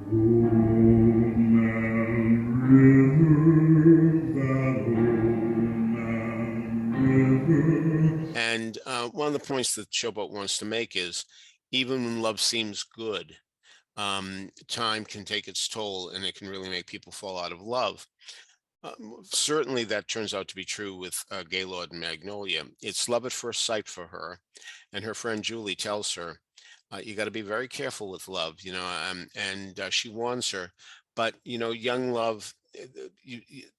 And one of the points that Showboat wants to make is, even when love seems good, time can take its toll and it can really make people fall out of love. Certainly, that turns out to be true with Gaylord and Magnolia. It's love at first sight for her, and her friend Julie tells her, "You got to be very careful with love," and she warns her. But young love,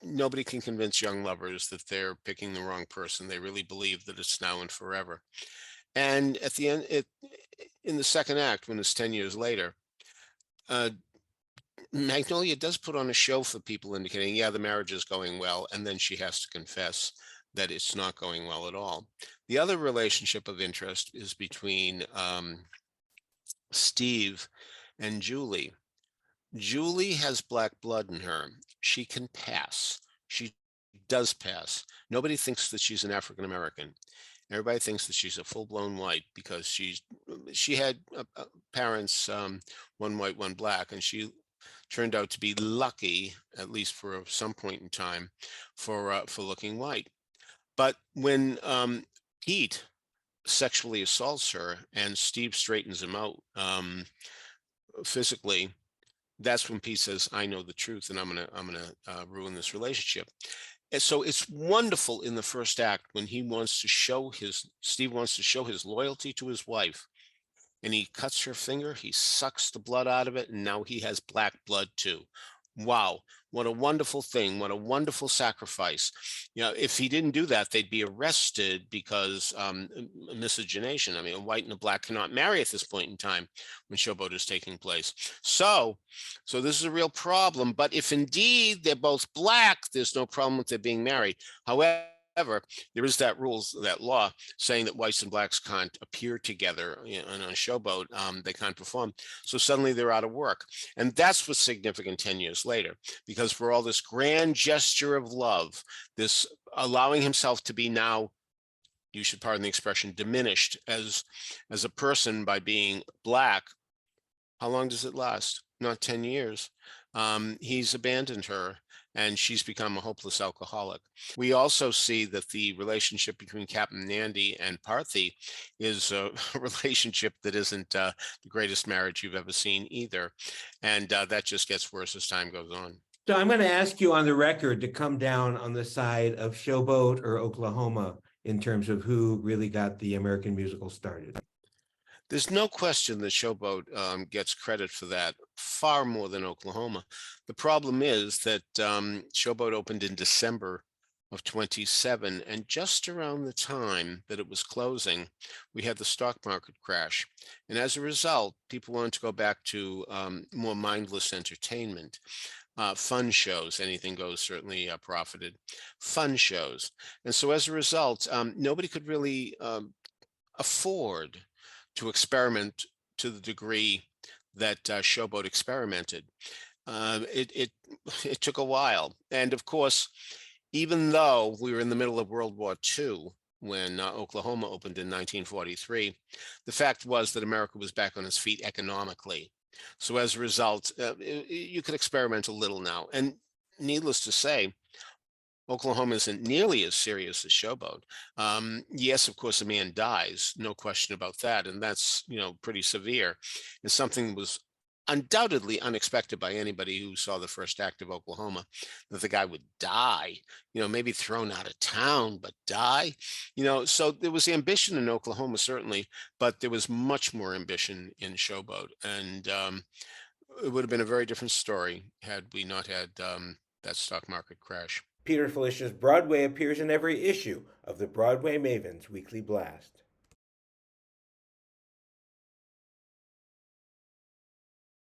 nobody can convince young lovers that they're picking the wrong person. They really believe that it's now and forever. And at the end, in the second act, when it's 10 years later, uh, Magnolia does put on a show for people, indicating, yeah, the marriage is going well, and then she has to confess that it's not going well at all. The other relationship of interest is between Steve and Julie. Julie has black blood in her. She can pass. She does pass. Nobody thinks that she's an African American. Everybody thinks that she's a full-blown white because she had parents, one white, one black, and she turned out to be lucky, at least for some point in time, for looking white. But when Pete sexually assaults her and Steve straightens him out physically, that's when Pete says, "I know the truth, and I'm gonna ruin this relationship." And so it's wonderful in the first act when Steve wants to show his loyalty to his wife, and he cuts her finger, he sucks the blood out of it, and now he has black blood too. Wow, what a wonderful thing, what a wonderful sacrifice. If he didn't do that, they'd be arrested because miscegenation. I mean, a white and a black cannot marry at this point in time when Showboat is taking place. So this is a real problem. But if indeed they're both black, there's no problem with their being married. However, there is that law saying that whites and blacks can't appear together on a Showboat. They can't perform. So suddenly they're out of work. And that's what's significant 10 years later, because for all this grand gesture of love, this allowing himself to be now, you should pardon the expression, diminished as a person by being black, how long does it last? Not 10 years. He's abandoned her, and she's become a hopeless alcoholic. We also see that the relationship between Captain Nandi and Parthy is a relationship that isn't the greatest marriage you've ever seen either. And that just gets worse as time goes on. So I'm going to ask you on the record to come down on the side of Showboat or Oklahoma in terms of who really got the American musical started. There's no question that Showboat gets credit for that far more than Oklahoma. The problem is that Showboat opened in December of 27, and just around the time that it was closing, we had the stock market crash. And as a result, people wanted to go back to more mindless entertainment. Fun shows, anything goes, certainly profited. Fun shows. And so as a result, nobody could really afford to experiment to the degree that Showboat experimented. It took a while, and of course, even though we were in the middle of World War II when Oklahoma opened in 1943, the fact was that America was back on its feet economically. So as a result, you could experiment a little now, and needless to say, Oklahoma isn't nearly as serious as Showboat. Yes, of course, a man dies, no question about that, and that's pretty severe. And something that was undoubtedly unexpected by anybody who saw the first act of Oklahoma, that the guy would die. Maybe thrown out of town, but die. So there was ambition in Oklahoma, certainly, but there was much more ambition in Showboat, and it would have been a very different story had we not had that stock market crash. Peter Felicia's Broadway appears in every issue of the Broadway Maven's Weekly Blast.